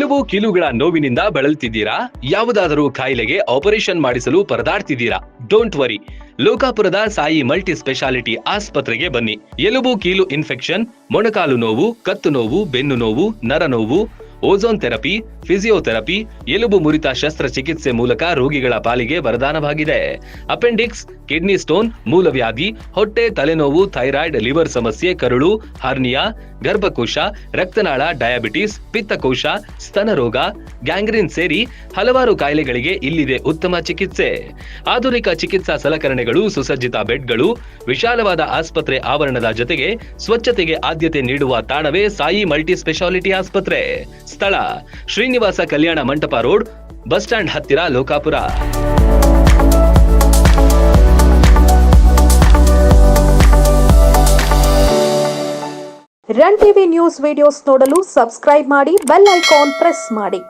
ಎಲುಬು ಕೀಲುಗಳ ನೋವಿನಿಂದ ಬಳಲ್ತಿದ್ದೀರಾ? ಯಾವುದಾದರೂ ಕಾಯಿಲೆಗೆ ಆಪರೇಷನ್ ಮಾಡಿಸಲು ಪರದಾಡ್ತಿದ್ದೀರಾ? ಡೋಂಟ್ ವರಿ, ಲೋಕಾಪುರದ ಸಾಯಿ ಮಲ್ಟಿ ಸ್ಪೆಷಾಲಿಟಿ ಆಸ್ಪತ್ರೆಗೆ ಬನ್ನಿ. ಎಲುಬು ಕೀಲು ಇನ್ಫೆಕ್ಷನ್, ಮೊಣಕಾಲು ನೋವು, ಕತ್ತು ನೋವು, ಬೆನ್ನು ನೋವು, ನರನೋವು, ಓಝೋನ್ ಥೆರಪಿ, ಫಿಸಿಯೋಥೆರಪಿ, ಎಲುಬು ಮುರಿತ ಶಸ್ತ್ರಚಿಕಿತ್ಸೆ ಮೂಲಕ ರೋಗಿಗಳ ಪಾಲಿಗೆ ವರದಾನವಾಗಿದೆ. ಅಪೆಂಡಿಕ್ಸ್, ಕಿಡ್ನಿ ಸ್ಟೋನ್, ಮೂಲವ್ಯಾಧಿ, ಹೊಟ್ಟೆ, ತಲೆನೋವು, ಥೈರಾಯ್ಡ್, ಲಿವರ್ ಸಮಸ್ಯೆ, ಕರುಳು, ಹರ್ನಿಯಾ, ಗರ್ಭಕೋಶ, ರಕ್ತನಾಳ, ಡಯಾಬಿಟಿಸ್, ಪಿತ್ತಕೋಶ, ಸ್ತನರೋಗ, ಗ್ಯಾಂಗ್ರೀನ್ ಸೇರಿ ಹಲವಾರು ಕಾಯಿಲೆಗಳಿಗೆ ಇಲ್ಲಿದೆ ಉತ್ತಮ ಚಿಕಿತ್ಸೆ. ಆಧುನಿಕ ಚಿಕಿತ್ಸಾ ಸಲಕರಣೆಗಳು, ಸುಸಜ್ಜಿತ ಬೆಡ್ಗಳು, ವಿಶಾಲವಾದ ಆಸ್ಪತ್ರೆ ಆವರಣದ ಜೊತೆಗೆ ಸ್ವಚ್ಛತೆಗೆ ಆದ್ಯತೆ ನೀಡುವ ತಾಣವೇ ಸಾಯಿ ಮಲ್ಟಿ ಸ್ಪೆಷಾಲಿಟಿ ಆಸ್ಪತ್ರೆ. ಸ್ಥಳ: Srinivasa Kalyana Mantapa road, bus stand ಹತ್ತಿರ, Lokapur. Run TV news videos ನೋಡಲು ಸಬ್ಸ್ಕ್ರೈಬ್ ಮಾಡಿ, ಬೆಲ್ ಐಕಾನ್ ಪ್ರೆಸ್ ಮಾಡಿ.